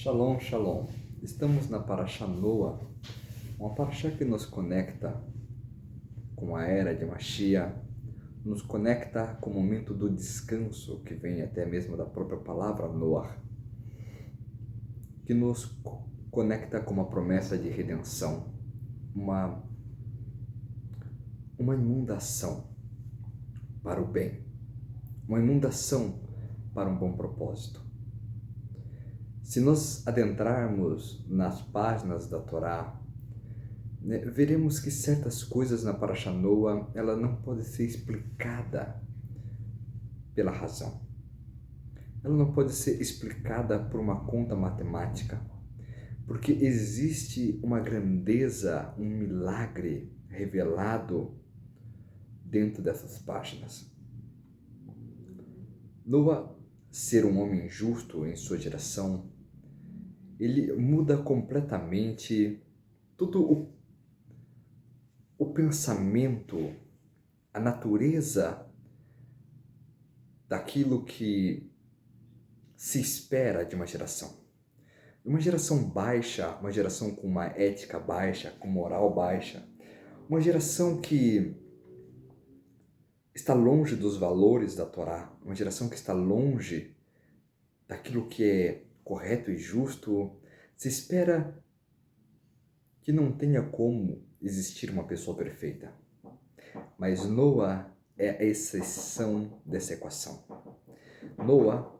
Shalom, shalom. Estamos na Parashá Noa, uma Parashá que nos conecta com a era de Mashiach, nos conecta com o momento do descanso, que vem até mesmo da própria palavra Noah, que nos conecta com uma promessa de redenção, uma inundação para o bem, uma inundação para um bom propósito. Se nos adentrarmos nas páginas da Torá, veremos que certas coisas na Parashá Noa, ela não pode ser explicada pela razão. Ela não pode ser explicada por uma conta matemática, porque existe uma grandeza, um milagre revelado dentro dessas páginas. Noa, ser um homem justo em sua geração, ele muda completamente todo o pensamento, a natureza daquilo que se espera de uma geração. Uma geração baixa, uma geração com uma ética baixa, com moral baixa, uma geração que está longe dos valores da Torá, uma geração que está longe daquilo que é correto e justo. Se espera que não tenha como existir uma pessoa perfeita. Mas Noa é a exceção dessa equação. Noa,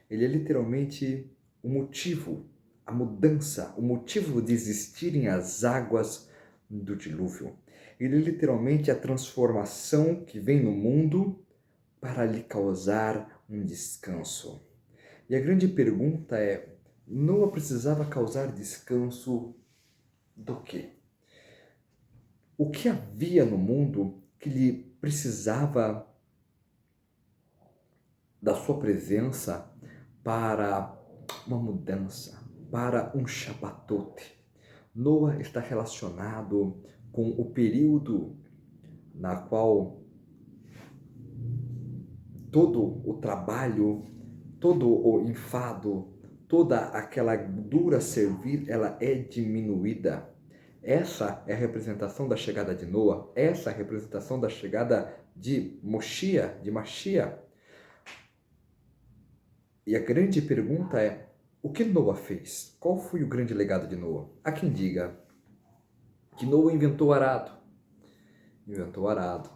ele é literalmente o motivo, a mudança, o motivo de existirem as águas do dilúvio. Ele é literalmente a transformação que vem no mundo para lhe causar um descanso. E a grande pergunta é, Noa precisava causar descanso do quê? O que havia no mundo que lhe precisava da sua presença para uma mudança, para um Shabbatot? Noa está relacionado com o período na qual todo o trabalho, todo o enfado, toda aquela dura servir, ela é diminuída. Essa é a representação da chegada de Noa, essa é a representação da chegada de Mashiach. E a grande pergunta é, o que Noa fez? Qual foi o grande legado de Noa? Há quem diga que Noa inventou o arado. Inventou o arado.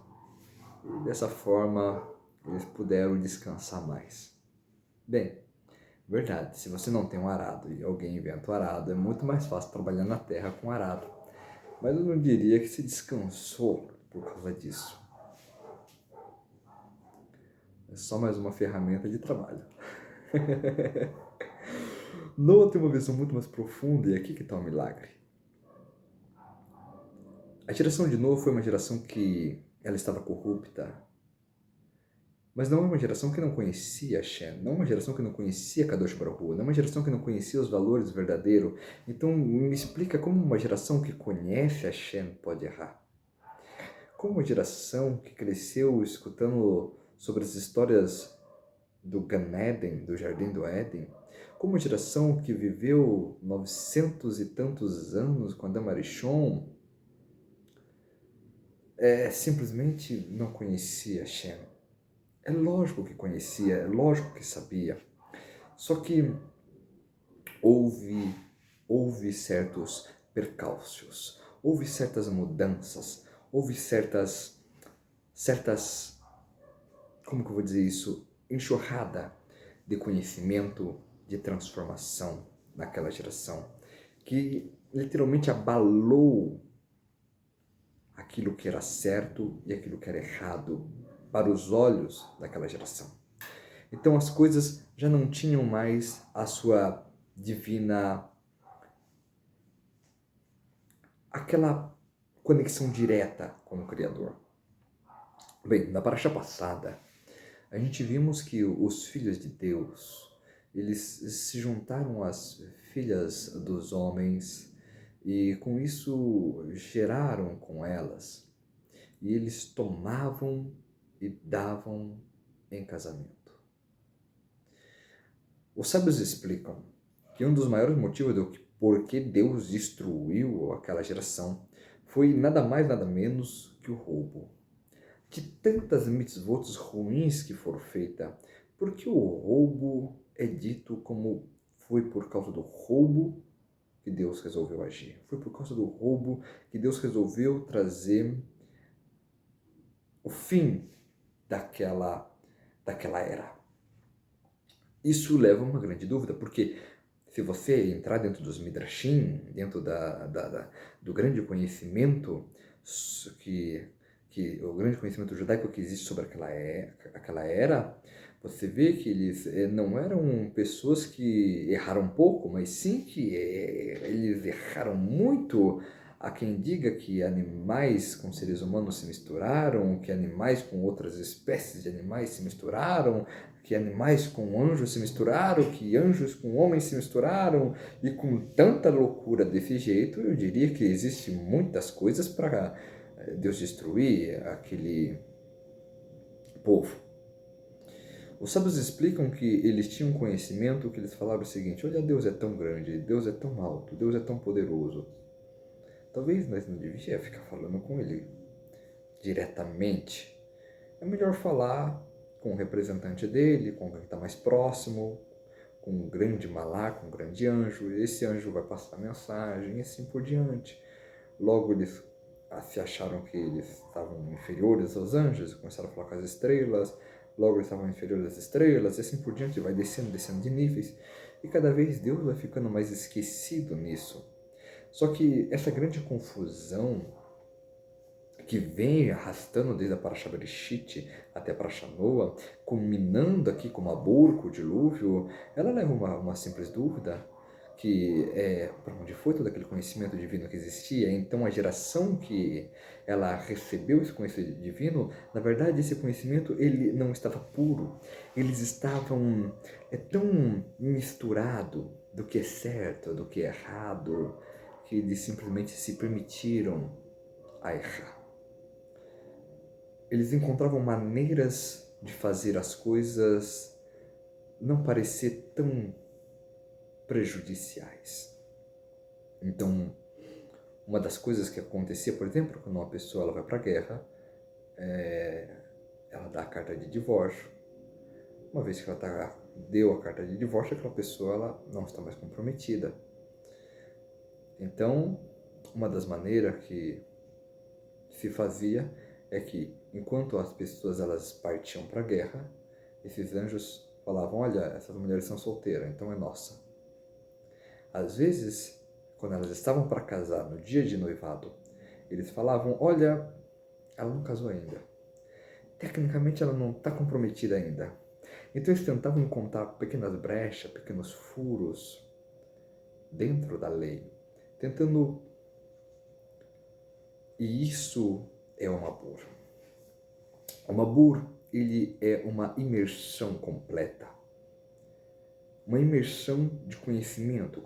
E dessa forma, eles puderam descansar mais. Bem, verdade, se você não tem um arado e alguém inventa o arado, é muito mais fácil trabalhar na terra com arado. Mas eu não diria que se descansou por causa disso. É só mais uma ferramenta de trabalho. Noa tem uma visão muito mais profunda, e aqui que está o milagre. A geração de Noa foi uma geração que ela estava corrupta, mas não é uma geração que não conhecia Hashem, não é uma geração que não conhecia Kadosh Baruch Hu, não é uma geração que não conhecia os valores verdadeiros. Então me explica como uma geração que conhece Hashem pode errar. Como uma geração que cresceu escutando sobre as histórias do Gan Eden, do Jardim do Éden, como uma geração que viveu 900 e tantos anos com Adam Arishon, simplesmente não conhecia Hashem. É lógico que conhecia, é lógico que sabia. Só que houve certos percalços, houve certas mudanças, houve certas, como que eu vou dizer isso? Enxurrada de conhecimento, de transformação naquela geração, que literalmente abalou aquilo que era certo e aquilo que era errado para os olhos daquela geração. Então as coisas já não tinham mais a sua divina, aquela conexão direta com o Criador. Bem, na paraxá passada, a gente vimos que os filhos de Deus, eles se juntaram às filhas dos homens e com isso geraram com elas. E eles tomavam e davam em casamento. Os sábios explicam que um dos maiores motivos do por que Deus destruiu aquela geração foi nada mais, nada menos que o roubo. De tantas mitzvot ruins que foram feitas, porque o roubo é dito como foi por causa do roubo que Deus resolveu agir. Foi por causa do roubo que Deus resolveu trazer o fim daquela era. Isso leva a uma grande dúvida, porque se você entrar dentro dos Midrashim, dentro do grande conhecimento que o grande conhecimento judaico que existe sobre aquela era, você vê que eles não eram pessoas que erraram pouco, mas sim que eles erraram muito. Há quem diga que animais com seres humanos se misturaram, que animais com outras espécies de animais se misturaram, que animais com anjos se misturaram, que anjos com homens se misturaram, e com tanta loucura desse jeito, eu diria que existe muitas coisas para Deus destruir aquele povo. Os sábios explicam que eles tinham conhecimento, que eles falaram o seguinte: olha, Deus é tão grande, Deus é tão alto, Deus é tão poderoso. Talvez nós não devíamos ficar falando com ele diretamente. É melhor falar com o representante dele, com quem está mais próximo, com um grande malá, com um grande anjo. Esse anjo vai passar a mensagem e assim por diante. Logo eles se acharam que eles estavam inferiores aos anjos, começaram a falar com as estrelas. Logo eles estavam inferiores às estrelas, e assim por diante, vai descendo de níveis. E cada vez Deus vai ficando mais esquecido nisso. Só que essa grande confusão que vem arrastando desde a Parashá Bereshit até a Parashá Noa, culminando aqui com Mabur, com o dilúvio, ela leva uma simples dúvida, que é para onde foi todo aquele conhecimento divino que existia. Então a geração que ela recebeu esse conhecimento divino, na verdade esse conhecimento ele não estava puro, eles estavam tão misturado do que é certo, do que é errado, que eles simplesmente se permitiram a errar. Eles encontravam maneiras de fazer as coisas não parecer tão prejudiciais. Então, uma das coisas que acontecia, por exemplo, quando uma pessoa ela vai para a guerra, ela dá a carta de divórcio. Uma vez que ela deu a carta de divórcio, aquela pessoa ela não está mais comprometida. Então, uma das maneiras que se fazia é que, enquanto as pessoas elas partiam para a guerra, esses anjos falavam: olha, essas mulheres são solteiras, então é nossa. Às vezes, quando elas estavam para casar, no dia de noivado, eles falavam: olha, ela não casou ainda. Tecnicamente, ela não está comprometida ainda. Então, eles tentavam encontrar pequenas brechas, pequenos furos dentro da lei, tentando. E isso é o Mabur. O Mabur, ele é uma imersão completa. Uma imersão de conhecimento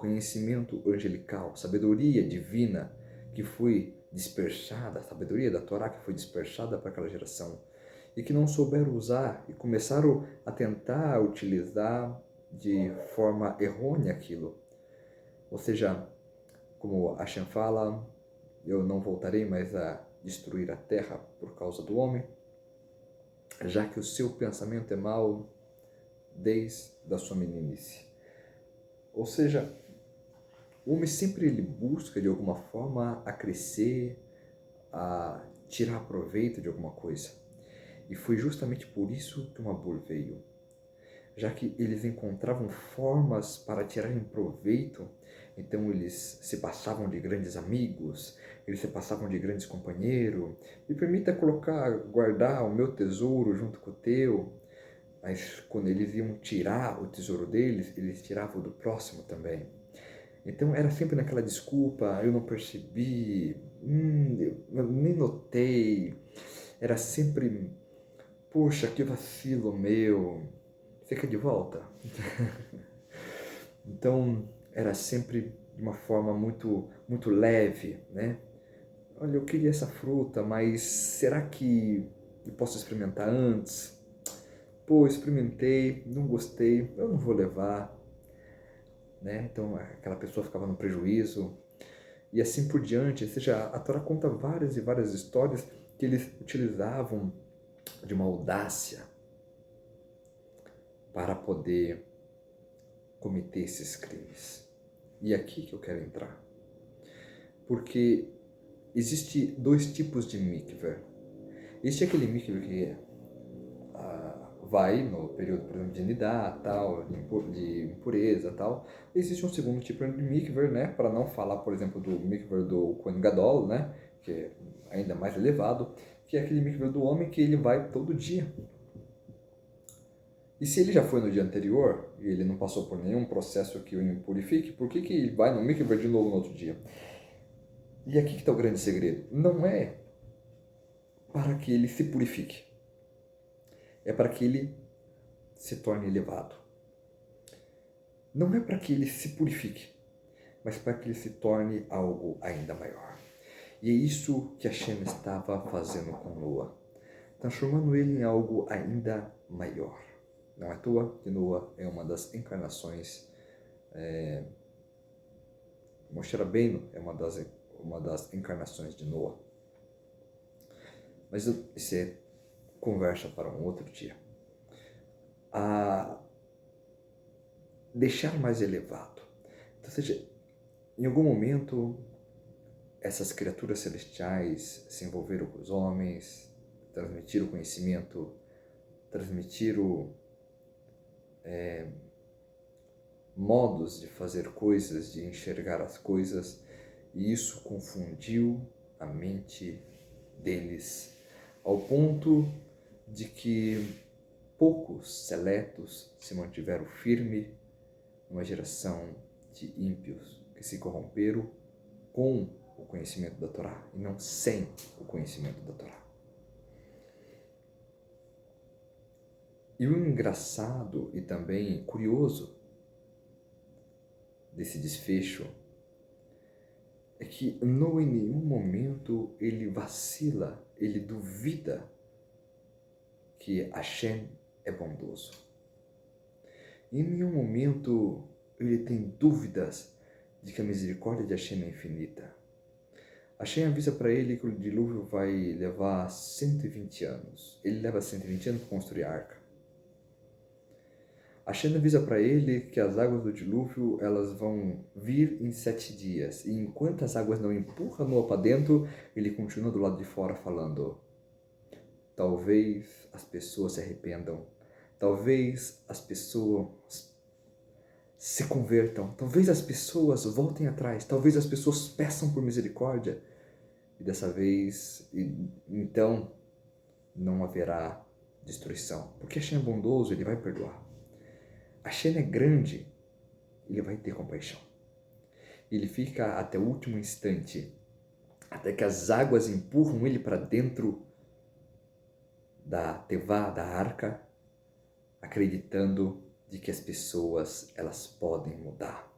angelical, sabedoria divina que foi dispersada, a sabedoria da Torá que foi dispersada para aquela geração e que não souberam usar e começaram a tentar utilizar de forma errônea aquilo. Ou seja, como Hashem fala, eu não voltarei mais a destruir a terra por causa do homem, já que o seu pensamento é mau desde a sua meninice. Ou seja, o homem sempre ele busca de alguma forma a crescer, a tirar proveito de alguma coisa. E foi justamente por isso que o Mabur veio, já que eles encontravam formas para tirarem proveito. Então eles se passavam de grandes amigos, eles se passavam de grandes companheiros. Me permita guardar o meu tesouro junto com o teu. Mas quando eles iam tirar o tesouro deles, eles tiravam do próximo também. Então era sempre naquela desculpa: eu não percebi, eu nem notei. Era sempre: poxa, que vacilo meu, você quer de volta? Então era sempre de uma forma muito leve, né? Olha, eu queria essa fruta, mas será que eu posso experimentar antes? Pô, experimentei, não gostei, eu não vou levar. né? Então aquela pessoa ficava no prejuízo e assim por diante. Ou seja, a Torá conta várias e várias histórias que eles utilizavam de uma audácia para poder cometer esses crimes. E é aqui que eu quero entrar. Porque existe dois tipos de mikveh. Existe aquele mikveh que vai no período, por exemplo, de nidá, tal, de impureza, tal. Existe um segundo tipo de mikveh, né, para não falar, por exemplo, do mikveh do Kohen Gadol, né, que é ainda mais elevado, que é aquele mikveh do homem que ele vai todo dia. E se ele já foi no dia anterior e ele não passou por nenhum processo que o impurifique, por que ele vai no mikveh de novo no outro dia? E aqui que está o grande segredo. Não é para que ele se purifique. É para que ele se torne elevado. Não é para que ele se purifique, mas para que ele se torne algo ainda maior. E é isso que Hashem estava fazendo com Noa, transformando ele em algo ainda maior. Não é à toa que Noa é uma das encarnações, Moshe Rabbeinu é uma das encarnações de Noa. Mas isso é conversa para um outro dia. A deixar mais elevado. Então, ou seja, em algum momento, essas criaturas celestiais se envolveram com os homens, transmitiram o conhecimento, transmitiram modos de fazer coisas, de enxergar as coisas, e isso confundiu a mente deles, ao ponto de que poucos seletos se mantiveram firmes numa geração de ímpios que se corromperam com o conhecimento da Torá e não sem o conhecimento da Torá. E o engraçado e também curioso desse desfecho é que não em nenhum momento ele vacila, ele duvida que Hashem é bondoso. Em nenhum momento ele tem dúvidas de que a misericórdia de Hashem é infinita. Hashem avisa para ele que o dilúvio vai levar 120 anos. Ele leva 120 anos para construir a arca. Hashem avisa para ele que as águas do dilúvio elas vão vir em 7 dias. E enquanto as águas não empurram Noa para dentro, ele continua do lado de fora falando: talvez as pessoas se arrependam. Talvez as pessoas se convertam. Talvez as pessoas voltem atrás. Talvez as pessoas peçam por misericórdia. E dessa vez, então, não haverá destruição. Porque Hashem é bondoso, ele vai perdoar. Hashem é grande, ele vai ter compaixão. Ele fica até o último instante, até que as águas empurram ele para dentro da tevá, da arca, acreditando de que as pessoas elas podem mudar.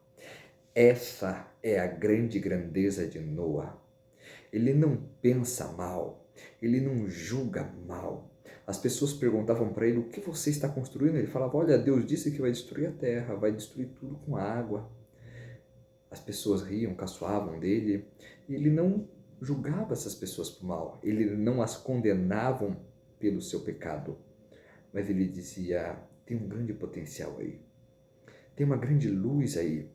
Essa é a grande grandeza de Noa. Ele não pensa mal, ele não julga mal. As pessoas perguntavam para ele: o que você está construindo? Ele falava: olha, Deus disse que vai destruir a terra, vai destruir tudo com água. As pessoas riam, caçoavam dele, e ele não julgava essas pessoas por mal, ele não as condenava pelo seu pecado, mas ele dizia: tem um grande potencial aí, tem uma grande luz aí,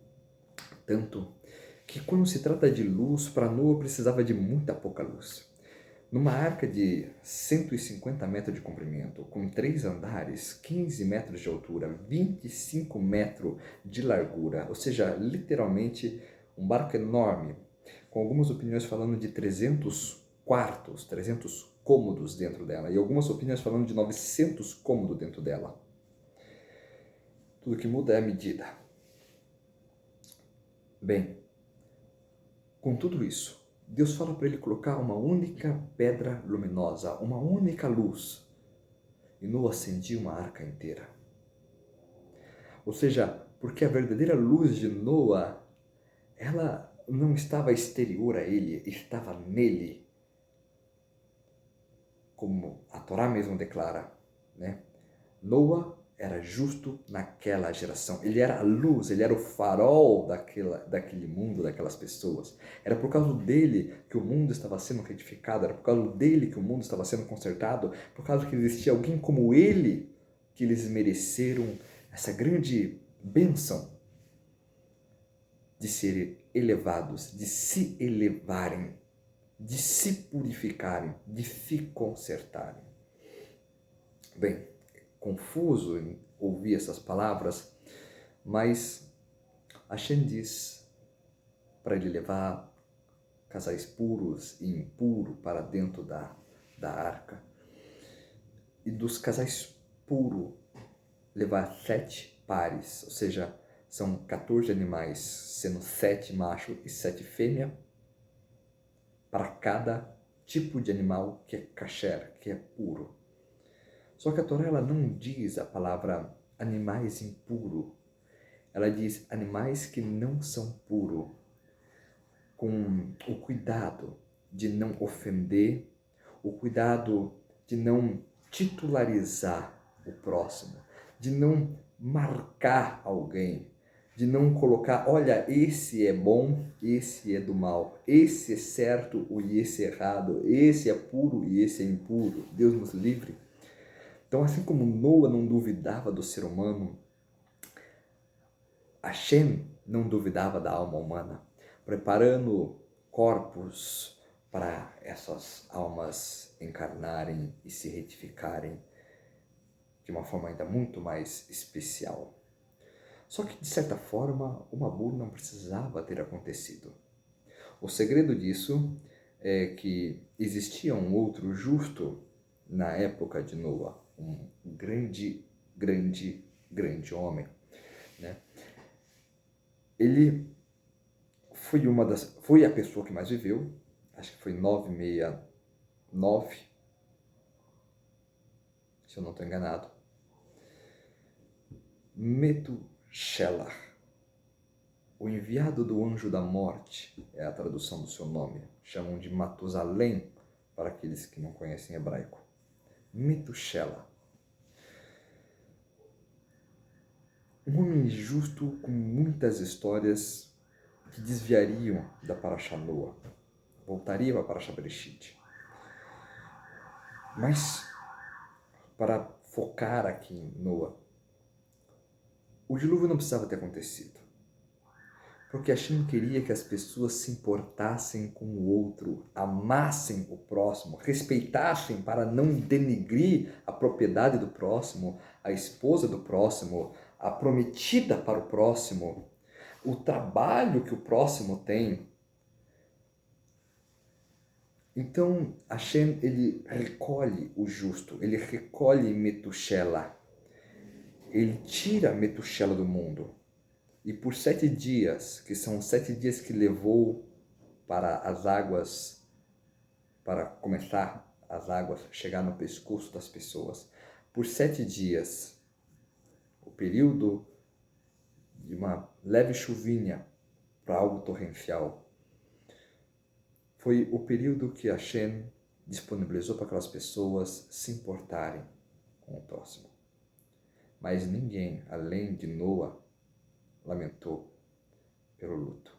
tanto que quando se trata de luz, para Noa precisava de muita pouca luz. Numa arca de 150 metros de comprimento, com 3 andares, 15 metros de altura, 25 metros de largura, ou seja, literalmente um barco enorme, com algumas opiniões falando de 300 quartos, 300 cômodos dentro dela, e algumas opiniões falando de 900 cômodos dentro dela. Tudo que muda é a medida. Bem, com tudo isso, Deus fala para ele colocar uma única pedra luminosa, uma única luz. E Noa acendia uma arca inteira. Ou seja, porque a verdadeira luz de Noa, ela não estava exterior a ele, estava nele. Como a Torá mesmo declara, né? Noa era justo naquela geração. Ele era a luz, ele era o farol daquele mundo, daquelas pessoas. Era por causa dele que o mundo estava sendo retificado, era por causa dele que o mundo estava sendo consertado, por causa que existia alguém como ele, que eles mereceram essa grande bênção de serem elevados, de se elevarem, de se purificarem, de se consertarem. Bem, confuso em ouvir essas palavras, mas Hashem diz para ele levar casais puros e impuros para dentro da arca. E dos casais puros, levar 7 pares, ou seja, são 14 animais, sendo 7 machos e 7 fêmeas, para cada tipo de animal que é kasher, que é puro. Só que a Torá ela não diz a palavra animais impuros, ela diz animais que não são puros, com o cuidado de não ofender, o cuidado de não titularizar o próximo, de não marcar alguém, de não colocar, olha, esse é bom, esse é do mal, esse é certo e esse é errado, esse é puro e esse é impuro. Deus nos livre. Então, assim como Noa não duvidava do ser humano, Hashem não duvidava da alma humana, preparando corpos para essas almas encarnarem e se retificarem de uma forma ainda muito mais especial. Só que, de certa forma, o Mabul não precisava ter acontecido. O segredo disso é que existia um outro justo na época de Noa, um grande homem, né? Ele foi a pessoa que mais viveu, acho que foi 969, se eu não estou enganado. Metushelah, o enviado do anjo da morte, é a tradução do seu nome. Chamam de Matusalém, para aqueles que não conhecem hebraico. Metushelah. Um homem justo com muitas histórias que desviariam da Parashá Noa, voltariam para a Parashá Bereshit. Mas, para focar aqui em Noa, o dilúvio não precisava ter acontecido, porque Hashem queria que as pessoas se importassem com o outro, amassem o próximo, respeitassem para não denegrir a propriedade do próximo, a esposa do próximo, a prometida para o próximo, o trabalho que o próximo tem. Então, Hashem, ele recolhe o justo, ele recolhe Metushelah, ele tira Metushelah do mundo. E por 7 dias, que são 7 dias que levou para as águas, para começar as águas chegar no pescoço das pessoas, por 7 dias, o período de uma leve chuvinha para algo torrencial, foi o período que Hashem disponibilizou para aquelas pessoas se importarem com o próximo. Mas ninguém, além de Noa, lamentou pelo luto.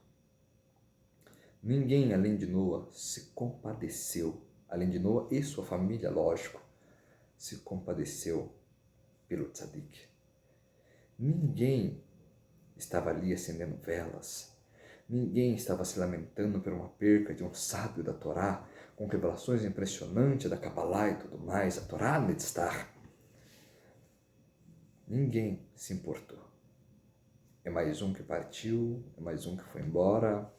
Ninguém, além de Noa, se compadeceu, além de Noa e sua família, lógico, se compadeceu pelo tzadik. Ninguém estava ali acendendo velas. Ninguém estava se lamentando por uma perca de um sábio da Torá, com revelações impressionantes da Kabbalah e tudo mais, a Torá Netztar. Ninguém se importou. É mais um que partiu, é mais um que foi embora.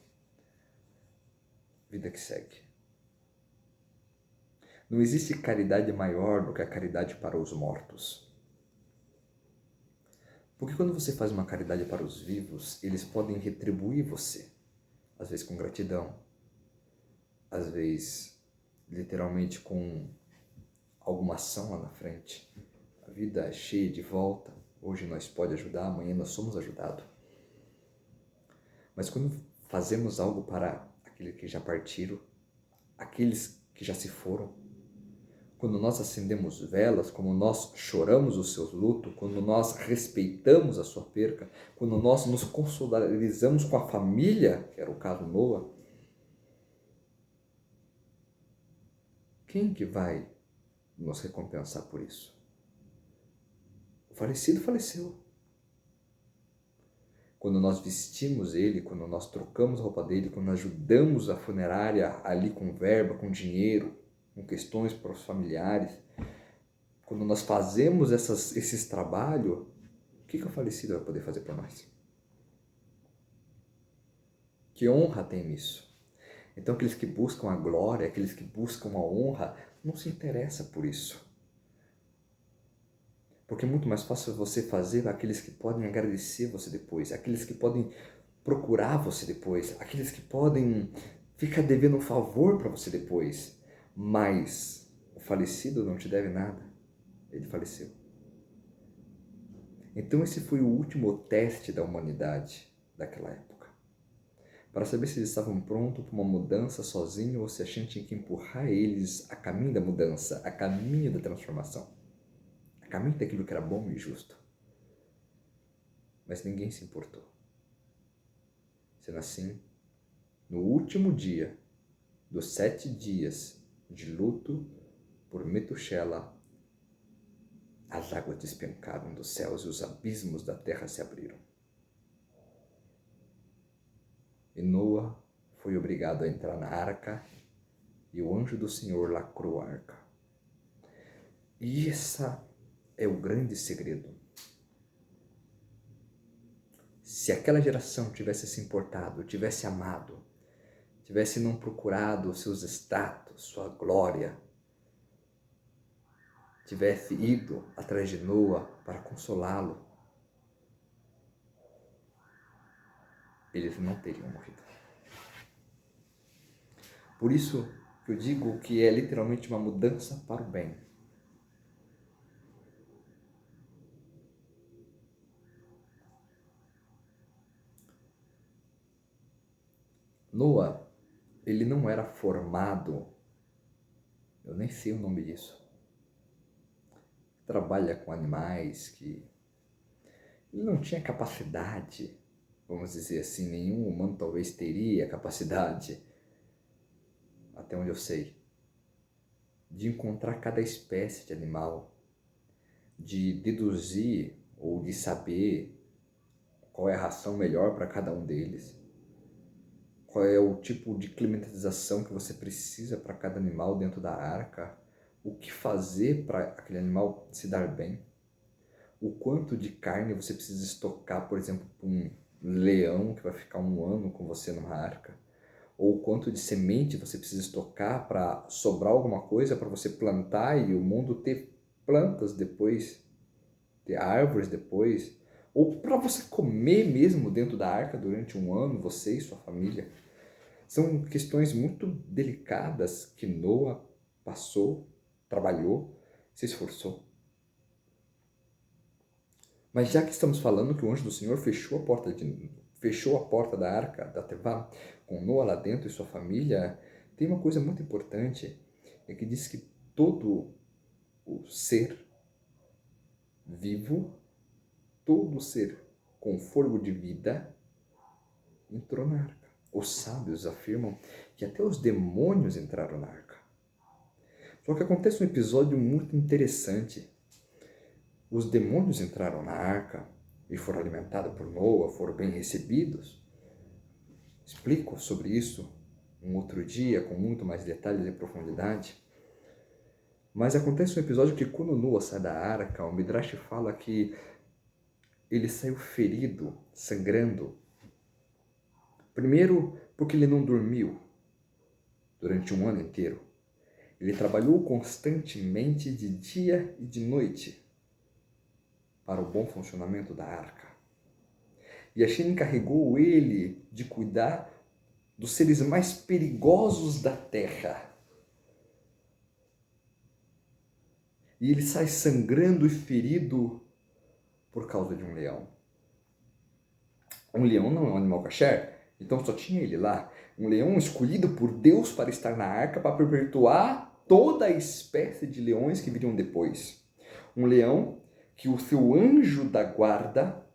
Vida que segue. Não existe caridade maior do que a caridade para os mortos. Porque quando você faz uma caridade para os vivos, eles podem retribuir você. Às vezes com gratidão, às vezes literalmente com alguma ação lá na frente. A vida é cheia de volta. Hoje nós pode ajudar, amanhã nós somos ajudados. Mas quando fazemos algo para aqueles que já partiram, aqueles que já se foram, quando nós acendemos velas, quando nós choramos o seu luto, quando nós respeitamos a sua perca, quando nós nos consolidarizamos com a família, que era o caso Noa, quem que vai nos recompensar por isso? O falecido faleceu. Quando nós vestimos ele, quando nós trocamos a roupa dele, quando ajudamos a funerária ali com verba, com dinheiro, com questões para os familiares, quando nós fazemos esses trabalhos, o que o falecido vai poder fazer por nós? Que honra tem nisso? Então aqueles que buscam a glória, aqueles que buscam a honra, não se interessam por isso. Porque é muito mais fácil você fazer aqueles que podem agradecer você depois, aqueles que podem procurar você depois, aqueles que podem ficar devendo um favor para você depois. Mas o falecido não te deve nada, ele faleceu. Então esse foi o último teste da humanidade daquela época. Para saber se eles estavam prontos para uma mudança sozinhos ou se a gente tinha que empurrar eles a caminho da mudança, a caminho da transformação, a caminho daquilo que era bom e justo. Mas ninguém se importou. Sendo assim, no último dia dos 7 dias de luto por Metusela, as águas despencaram dos céus e os abismos da terra se abriram. E Noa foi obrigado a entrar na arca e o anjo do Senhor lacrou a arca. E esse é o grande segredo. Se aquela geração tivesse se importado, tivesse amado, tivesse não procurado seus status, sua glória, tivesse ido atrás de Noa para consolá-lo, eles não teriam morrido. Por isso que eu digo que é literalmente uma mudança para o bem. Noa, ele não era formado, eu nem sei o nome disso, trabalha com animais, que ele não tinha capacidade, vamos dizer assim, nenhum humano talvez teria capacidade, até onde eu sei, de encontrar cada espécie de animal, de deduzir ou de saber qual é a ração melhor para cada um deles, qual é o tipo de climatização que você precisa para cada animal dentro da arca, o que fazer para aquele animal se dar bem, o quanto de carne você precisa estocar, por exemplo, para um leão que vai ficar 1 ano com você numa arca, ou o quanto de semente você precisa estocar para sobrar alguma coisa para você plantar e o mundo ter plantas depois, ter árvores depois, ou para você comer mesmo dentro da arca durante 1 ano, você e sua família. São questões muito delicadas que Noa passou, trabalhou, se esforçou. Mas já que estamos falando que o anjo do Senhor fechou a porta da arca da Tevá, com Noa lá dentro e sua família, tem uma coisa muito importante, é que diz que todo o ser vivo, todo ser com fôlego de vida, entrou na arca. Os sábios afirmam que até os demônios entraram na arca. Só que acontece um episódio muito interessante. Os demônios entraram na arca e foram alimentados por Noa, foram bem recebidos. Explico sobre isso um outro dia, com muito mais detalhes e profundidade. Mas acontece um episódio que quando Noa sai da arca, o Midrash fala que ele saiu ferido, sangrando. Primeiro, porque ele não dormiu durante 1 ano inteiro. Ele trabalhou constantemente de dia e de noite para o bom funcionamento da arca. E Hashem encarregou ele de cuidar dos seres mais perigosos da terra. E ele sai sangrando e ferido por causa de um leão. Um leão não é um animal kasher, então só tinha ele lá. Um leão escolhido por Deus para estar na arca, para perpetuar toda a espécie de leões que viriam depois. Um leão que o seu anjo da guarda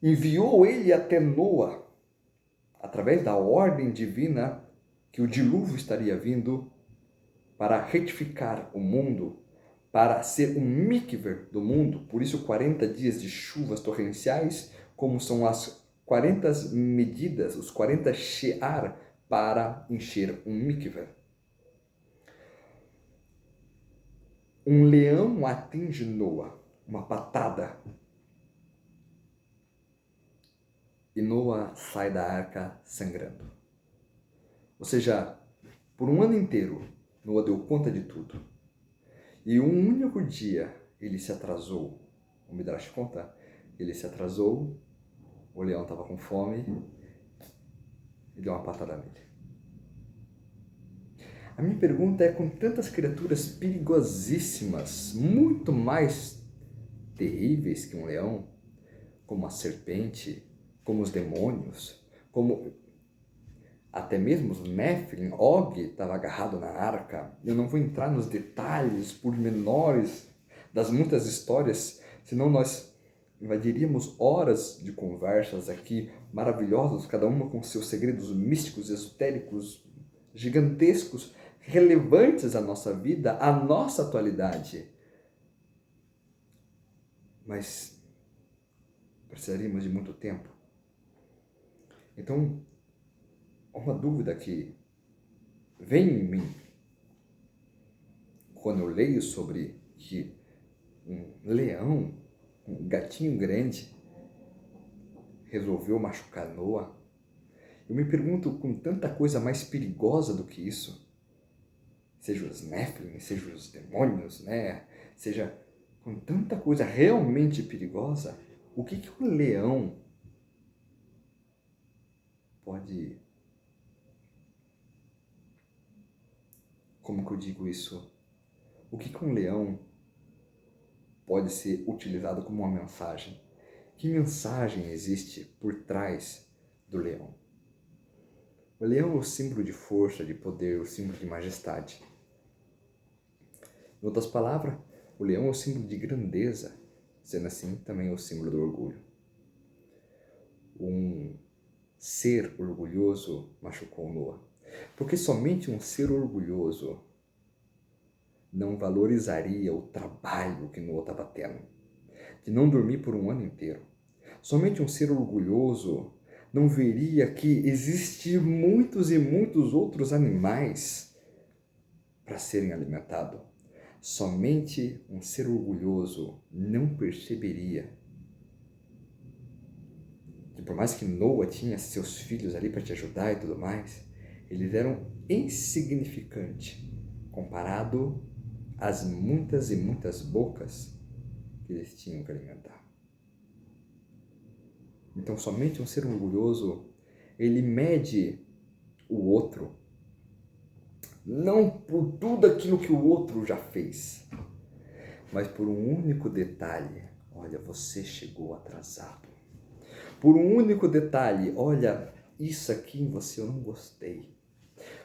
enviou ele até Noa, através da ordem divina, que o dilúvio estaria vindo para retificar o mundo, para ser um mikver do mundo. Por isso 40 dias de chuvas torrenciais, como são as 40 medidas, os 40 shear para encher um mikver. Um leão atinge Noa, uma patada. E Noa sai da arca sangrando. Ou seja, por um ano inteiro, Noa deu conta de tudo. E um único dia ele se atrasou. O Midrash conta, ele se atrasou, o leão estava com fome e deu uma patada nele. A minha pergunta é, com tantas criaturas perigosíssimas, muito mais terríveis que um leão, como a serpente, como os demônios, como até mesmo os Nephilim, Og estava agarrado na arca. Eu não vou entrar nos detalhes pormenores das muitas histórias, senão nós invadiríamos horas de conversas aqui maravilhosas, cada uma com seus segredos místicos, esotéricos, gigantescos, relevantes à nossa vida, à nossa atualidade. Mas precisaríamos de muito tempo. Então, uma dúvida que vem em mim quando eu leio sobre que um leão, um gatinho grande, resolveu machucar Noa, eu me pergunto, com tanta coisa mais perigosa do que isso, seja os Nephilim, seja os demônios, né? Seja com tanta coisa realmente perigosa, o que um leão pode... Como que eu digo isso? O que um leão pode ser utilizado como uma mensagem? Que mensagem existe por trás do leão? O leão é o símbolo de força, de poder, o símbolo de majestade. Em outras palavras, o leão é o símbolo de grandeza, sendo assim também é o símbolo do orgulho. Um ser orgulhoso machucou Noa, porque somente um ser orgulhoso não valorizaria o trabalho que Noa estava tendo, de não dormir por um ano inteiro. Somente um ser orgulhoso não veria que existem muitos e muitos outros animais para serem alimentados. Somente um ser orgulhoso não perceberia que, por mais que Noa tinha seus filhos ali para te ajudar e tudo mais, eles eram insignificantes comparado às muitas e muitas bocas que eles tinham que alimentar. Então, somente um ser orgulhoso, ele mede o outro, não por tudo aquilo que o outro já fez, mas por um único detalhe. Olha, você chegou atrasado. Por um único detalhe, olha, isso aqui em você eu não gostei.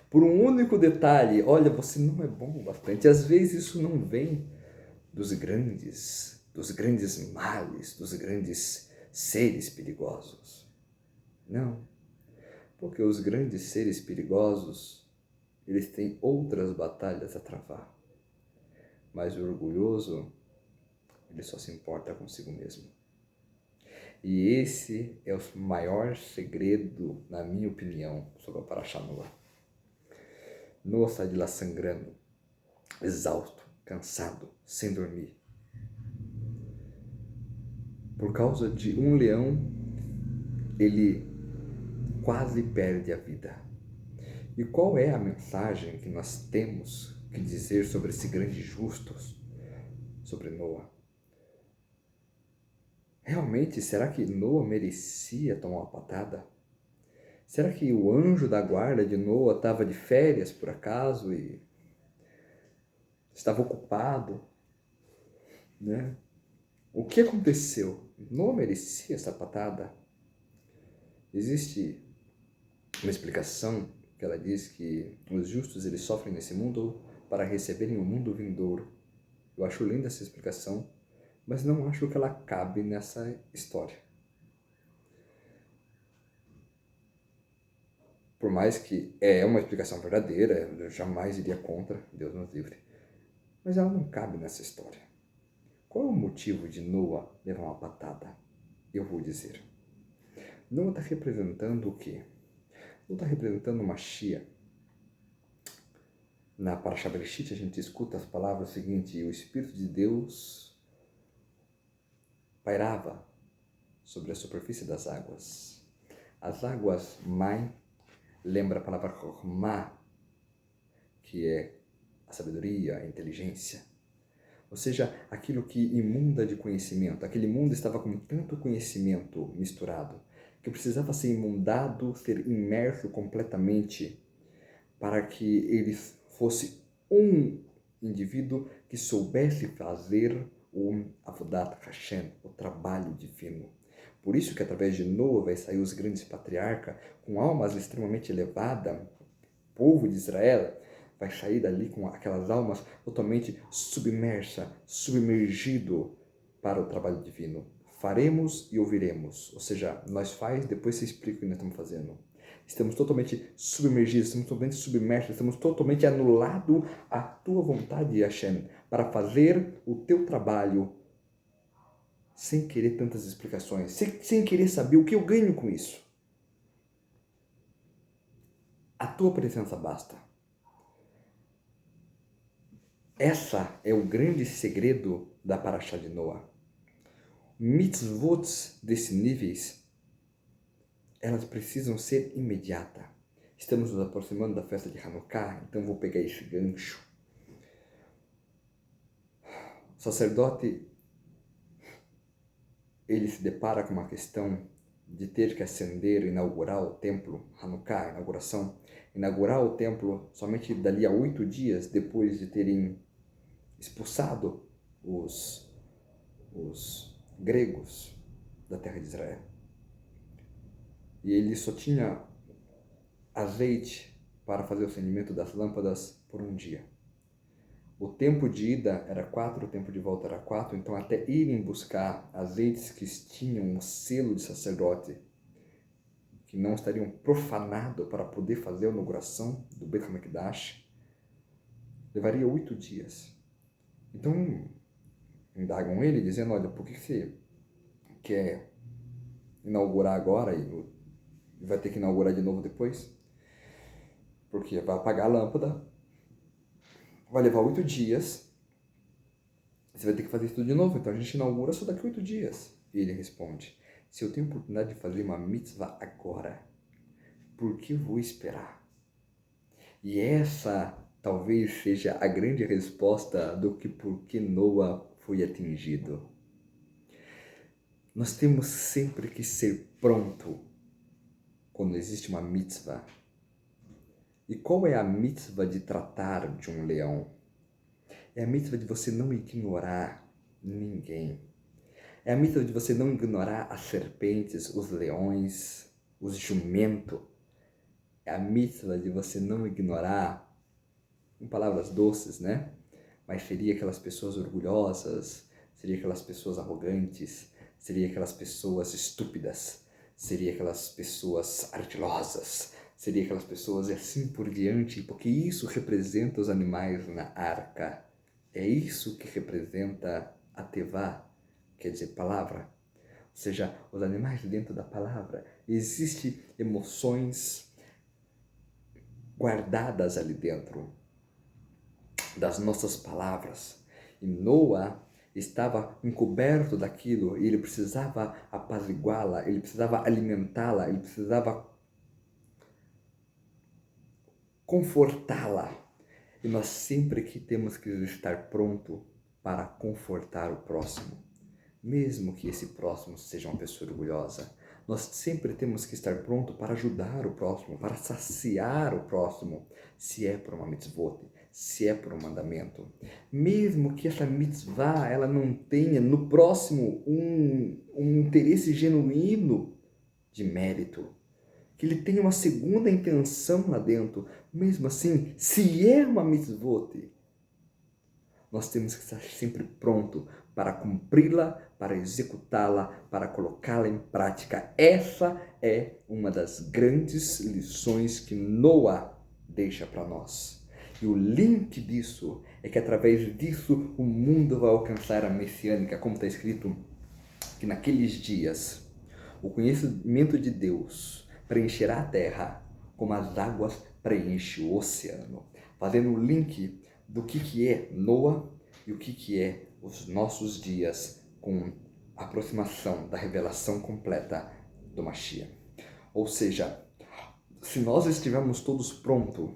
Por um único detalhe, olha, você não é bom o bastante. Às vezes isso não vem dos grandes males, dos grandes seres perigosos. Não, porque os grandes seres perigosos, eles têm outras batalhas a travar. Mas o orgulhoso, ele só se importa consigo mesmo. E esse é o maior segredo, na minha opinião, sobre a Parashá Noa. Noa sai de lá sangrando, exausto, cansado, sem dormir. Por causa de um leão, ele quase perde a vida. E qual é a mensagem que nós temos que dizer sobre esse grande justo, sobre Noa? Realmente, será que Noa merecia tomar uma patada? Será que o anjo da guarda de Noa estava de férias, por acaso, e estava ocupado? Né? O que aconteceu? Noa merecia essa patada? Existe uma explicação que ela diz que os justos eles sofrem nesse mundo para receberem o mundo vindouro. Eu acho linda essa explicação, mas não acho que ela cabe nessa história. Por mais que é uma explicação verdadeira, eu jamais iria contra, Deus nos livre. Mas ela não cabe nessa história. Qual é o motivo de Noa levar uma patada? Eu vou dizer. Noa está representando o quê? Noa está representando uma Mashiach. Na Parashá Bereshit a gente escuta as palavras seguintes: o Espírito de Deus pairava sobre a superfície das águas. As águas Mai lembra a palavra Chokhmah, que é a sabedoria, a inteligência. Ou seja, aquilo que imunda de conhecimento. Aquele mundo estava com tanto conhecimento misturado que precisava ser imundado, ser imerso completamente para que ele fosse um indivíduo que soubesse fazer o Avodat Hashem, o trabalho divino. Por isso que através de Noa vai sair os grandes patriarcas com almas extremamente elevadas, o povo de Israel vai sair dali com aquelas almas totalmente submergido para o trabalho divino. Faremos e ouviremos, ou seja, nós faz, depois você explica o que nós estamos fazendo. Estamos totalmente submergidos, estamos totalmente submersos, estamos totalmente anulado a tua vontade, Hashem, para fazer o teu trabalho sem querer tantas explicações, sem querer saber o que eu ganho com isso. A tua presença basta. Essa é o grande segredo da Parashá de Noa. Mitzvot desses níveis, elas precisam ser imediatas. Estamos nos aproximando da festa de Hanukkah, então vou pegar esse gancho. O sacerdote, ele se depara com uma questão de ter que acender, inaugurar o templo, Hanukkah, inaugurar o templo somente dali a 8 dias depois de terem expulsado os gregos da terra de Israel. E ele só tinha azeite para fazer o acendimento das lâmpadas por um dia. O tempo de ida era 4, o tempo de volta era 4, então até irem buscar azeites que tinham um selo de sacerdote, que não estariam profanados para poder fazer a inauguração do Beit HaMikdash, levaria 8 dias. Então, indagam ele, dizendo, olha, por que você quer inaugurar agora e vai ter que inaugurar de novo depois? Porque vai apagar a lâmpada, vai levar 8 dias, você vai ter que fazer isso tudo de novo, então a gente inaugura só daqui a 8 dias. E ele responde, se eu tenho oportunidade de fazer uma mitzvah agora, por que vou esperar? E essa talvez seja a grande resposta do que por que Noa foi atingido. Nós temos sempre que ser pronto quando existe uma mitzvah. E qual é a mitzvah de tratar de um leão? É a mitzvah de você não ignorar ninguém. É a mitzvah de você não ignorar as serpentes, os leões, os jumentos. É a mitzvah de você não ignorar, em palavras doces, né? Mas seria aquelas pessoas orgulhosas, seria aquelas pessoas arrogantes, seria aquelas pessoas estúpidas, seria aquelas pessoas ardilosas, seria aquelas pessoas e assim por diante, porque isso representa os animais na arca. É isso que representa a Tevá, quer dizer palavra. Ou seja, os animais dentro da palavra. Existem emoções guardadas ali dentro das nossas palavras. E Noa estava encoberto daquilo e ele precisava apaziguá-la, ele precisava alimentá-la, ele precisava confortá-la. E nós sempre que temos que estar pronto para confortar o próximo, mesmo que esse próximo seja uma pessoa orgulhosa. Nós sempre temos que estar pronto para ajudar o próximo, para saciar o próximo, se é por uma mitzvot, se é por um mandamento. Mesmo que essa mitzvah ela não tenha no próximo um interesse genuíno de mérito. que ele tem uma segunda intenção lá dentro. Mesmo assim, se é uma mitzvot, nós temos que estar sempre pronto para cumpri-la, para executá-la, para colocá-la em prática. Essa é uma das grandes lições que Noah deixa para nós. E o link disso é que através disso o mundo vai alcançar a messiânica, como está escrito que naqueles dias o conhecimento de Deus preencherá a terra como as águas preenchem o oceano, fazendo o link do que é Noah e o que é os nossos dias com a aproximação da revelação completa do Mashiach. Ou seja, se nós estivermos todos prontos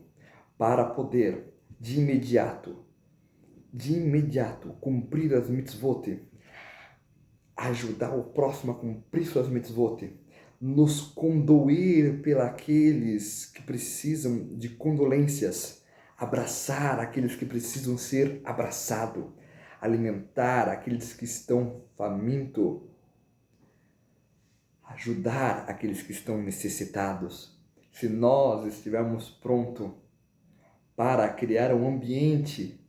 para poder de imediato cumprir as mitzvot, ajudar o próximo a cumprir suas mitzvot, nos condoer pelos que precisam de condolências, abraçar aqueles que precisam ser abraçados, alimentar aqueles que estão famintos, ajudar aqueles que estão necessitados. Se nós estivermos prontos para criar um ambiente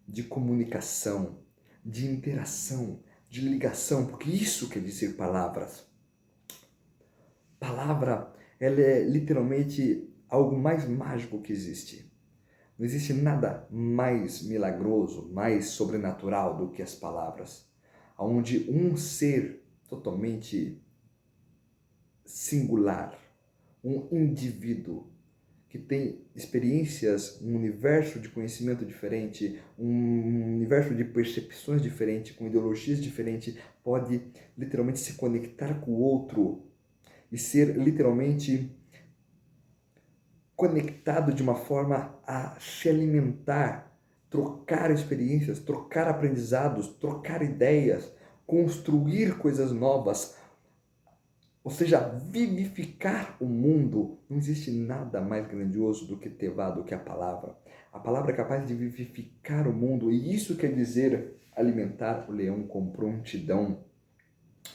de comunicação, de interação, de ligação, porque isso quer dizer palavras. Palavra, ela é literalmente algo mais mágico que existe. Não existe nada mais milagroso, mais sobrenatural do que as palavras, onde um ser totalmente singular, um indivíduo que tem experiências, um universo de conhecimento diferente, um universo de percepções diferentes, com ideologias diferentes, pode literalmente se conectar com o outro e ser literalmente conectado de uma forma a se alimentar, trocar experiências, trocar aprendizados, trocar ideias, construir coisas novas, ou seja, vivificar o mundo. Não existe nada mais grandioso do que Tevá, do que a palavra. A palavra é capaz de vivificar o mundo, e isso quer dizer alimentar o leão com prontidão.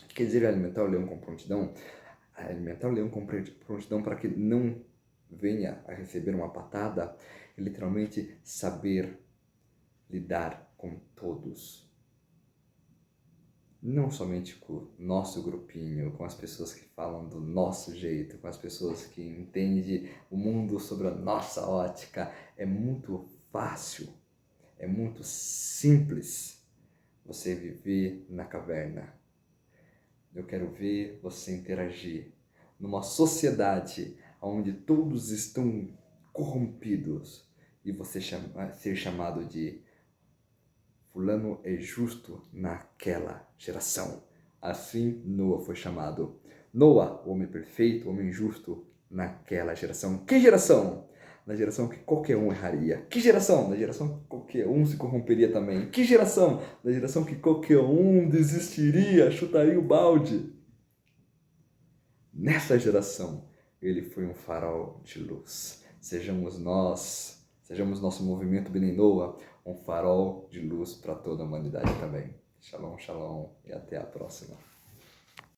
O que quer dizer alimentar o leão com prontidão? Alimentar o leão com prontidão para que não venha a receber uma patada, é literalmente saber lidar com todos. Não somente com o nosso grupinho, com as pessoas que falam do nosso jeito, com as pessoas que entendem o mundo sobre a nossa ótica. É muito fácil, é muito simples você viver na caverna. Eu quero ver você interagir numa sociedade onde todos estão corrompidos e você ser chamado de fulano é justo naquela geração. Assim Noah foi chamado. Noah, o homem perfeito, o homem justo naquela geração. Que geração? Na geração que qualquer um erraria. Que geração? Na geração que qualquer um se corromperia também. Que geração? Na geração que qualquer um desistiria, chutaria o balde. Nessa geração, ele foi um farol de luz. Sejamos nosso movimento Bnei Noah, um farol de luz para toda a humanidade também. Shalom, shalom e até a próxima.